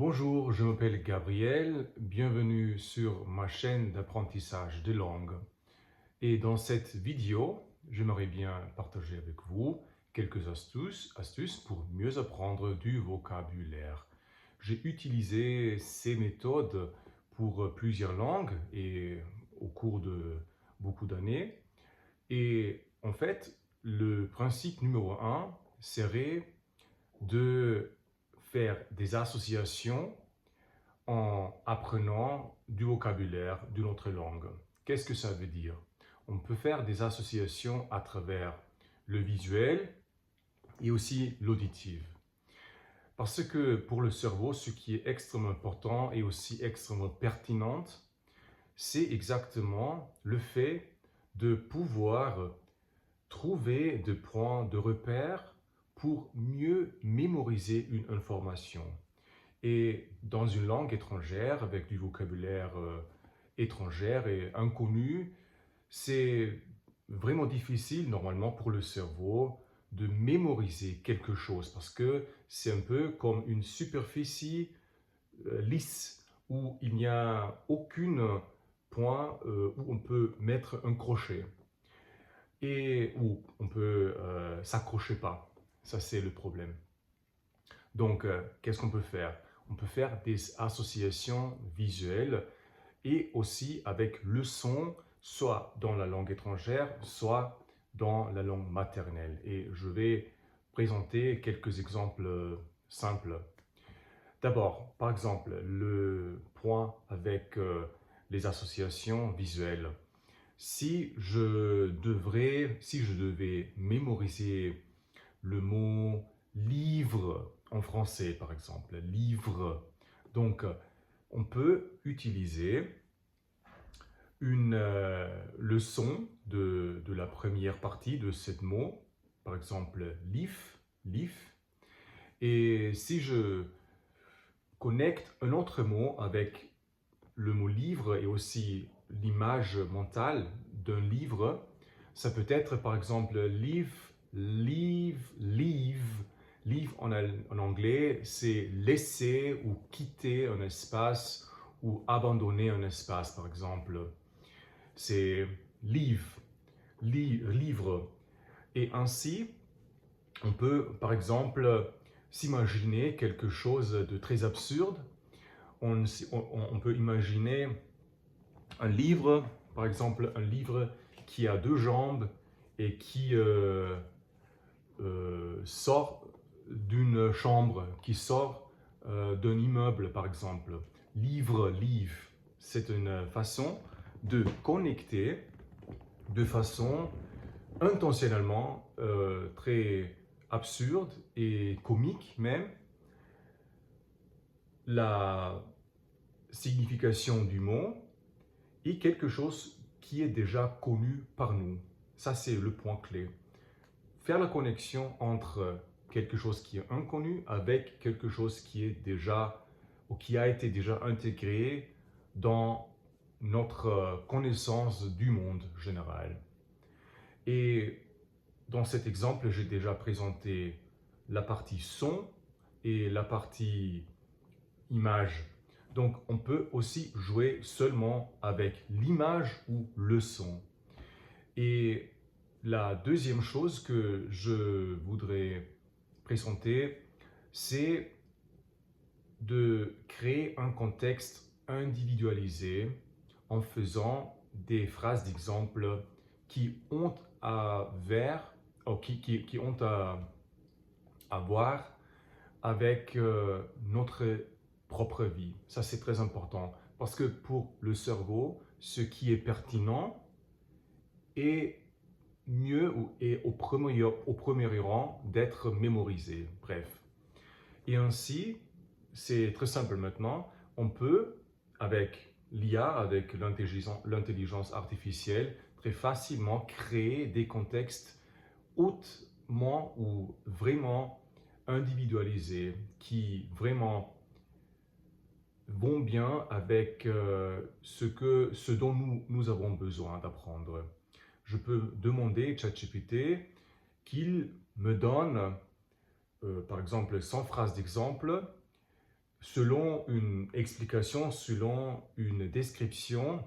Bonjour, je m'appelle Gabriel, bienvenue sur ma chaîne d'apprentissage de langue. Et dans cette vidéo, j'aimerais bien partager avec vous quelques astuces pour mieux apprendre du vocabulaire. J'ai utilisé ces méthodes pour plusieurs langues et au cours de beaucoup d'années. Et en fait, le principe numéro un serait de faire des associations en apprenant du vocabulaire d'une autre langue. Qu'est-ce que ça veut dire? On peut faire des associations à travers le visuel et aussi l'auditif. Parce que pour le cerveau, ce qui est extrêmement important et aussi extrêmement pertinent, c'est exactement le fait de pouvoir trouver des points de repère pour mieux mémoriser une information. Et dans une langue étrangère, avec du vocabulaire étranger et inconnu, c'est vraiment difficile normalement pour le cerveau de mémoriser quelque chose parce que c'est un peu comme une superficie lisse où il n'y a aucun point où on peut mettre un crochet et où on peut s'accrocher pas. Ça, c'est le problème. Donc, qu'est-ce qu'on peut faire? On peut faire des associations visuelles et aussi avec le son, soit dans la langue étrangère, soit dans la langue maternelle. Et je vais présenter quelques exemples simples. D'abord, par exemple, le point avec les associations visuelles. Si je devais mémoriser le mot livre en français, par exemple, livre. Donc, on peut utiliser le son de la première partie de ce mot, par exemple, lif. Et si je connecte un autre mot avec le mot livre et aussi l'image mentale d'un livre, ça peut être par exemple leave. Leave en anglais, c'est laisser ou quitter un espace ou abandonner un espace, par exemple. C'est leave, livre. Et ainsi, on peut par exemple s'imaginer quelque chose de très absurde. On peut imaginer un livre, par exemple un livre qui a deux jambes et qui sort d'une chambre, qui sort d'un immeuble par exemple. Livre, c'est une façon de connecter de façon intentionnellement très absurde et comique même la signification du mot et quelque chose qui est déjà connu par nous. Ça, c'est le point clé. Faire la connexion entre quelque chose qui est inconnu avec quelque chose qui est déjà ou qui a été déjà intégré dans notre connaissance du monde général. Et dans cet exemple, j'ai déjà présenté la partie son et la partie image. Donc, on peut aussi jouer seulement avec l'image ou le son. Et la deuxième chose que je voudrais présenter, c'est de créer un contexte individualisé en faisant des phrases d'exemple qui ont qui ont à voir avec notre propre vie. Ça, c'est très important parce que pour le cerveau, ce qui est pertinent est mieux et au premier rang d'être mémorisé. Bref. Et ainsi, c'est très simple maintenant, on peut, avec l'IA, avec l'intelligence artificielle, très facilement créer des contextes hautement ou vraiment individualisés qui vraiment vont bien avec ce dont nous avons besoin d'apprendre. Je peux demander à ChatGPT qu'il me donne, par exemple, 100 phrases d'exemple selon une explication, selon une description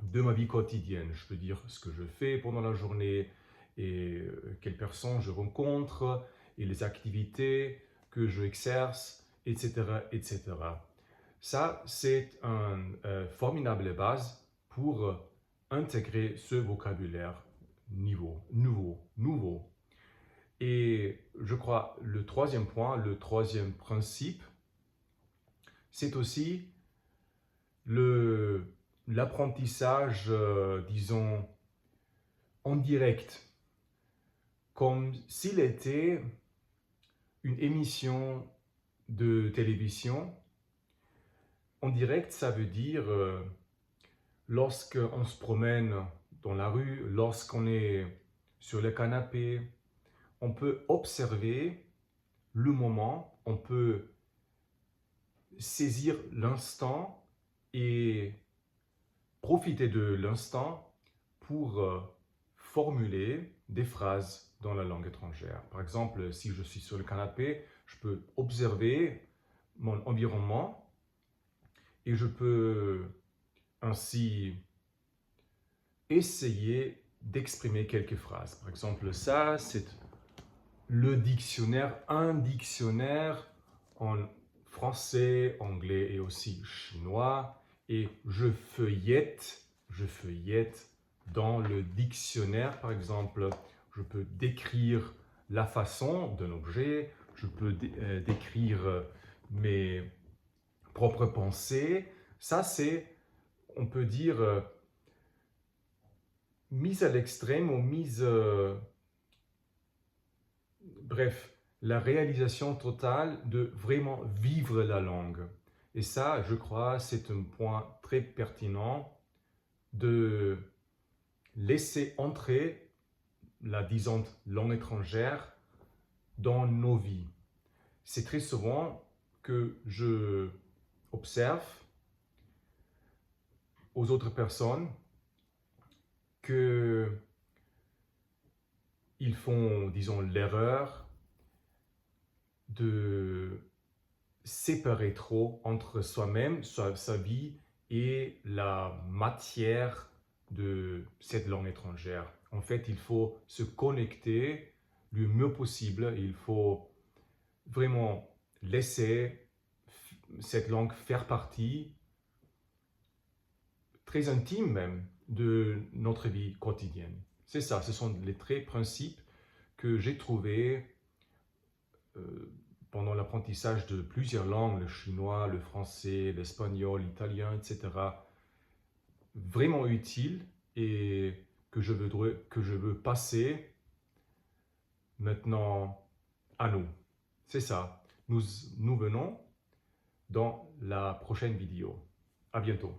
de ma vie quotidienne. Je peux dire ce que je fais pendant la journée et quelles personnes je rencontre et les activités que je exerce, etc., etc. Ça, c'est une formidable base pour intégrer ce vocabulaire nouveau. Et je crois le troisième point, le troisième principe, c'est aussi l'apprentissage, disons, en direct, comme s'il était une émission de télévision. En direct, ça veut dire lorsqu'on se promène dans la rue, lorsqu'on est sur le canapé, on peut observer le moment, on peut saisir l'instant et profiter de l'instant pour formuler des phrases dans la langue étrangère. Par exemple, si je suis sur le canapé, je peux observer mon environnement et je peux ainsi essayer d'exprimer quelques phrases. Par exemple, ça, c'est le dictionnaire, un dictionnaire en français, anglais et aussi chinois. Et je feuillette dans le dictionnaire, par exemple, je peux décrire la façon d'un objet, je peux décrire mes propres pensées. Ça, c'est, on peut dire, mise à l'extrême ou mise... bref, la réalisation totale de vraiment vivre la langue. Et ça, je crois, c'est un point très pertinent de laisser entrer la disante langue étrangère dans nos vies. C'est très souvent que je observe aux autres personnes qu'ils font, disons, l'erreur de séparer trop entre soi-même, sa vie et la matière de cette langue étrangère. En fait, il faut se connecter le mieux possible. Il faut vraiment laisser cette langue faire partie, très intime même, de notre vie quotidienne. C'est ça, ce sont les traits principes que j'ai trouvés pendant l'apprentissage de plusieurs langues, le chinois, le français, l'espagnol, l'italien, etc., vraiment utiles et que je veux passer maintenant à nous. C'est ça. Nous venons dans la prochaine vidéo. À bientôt.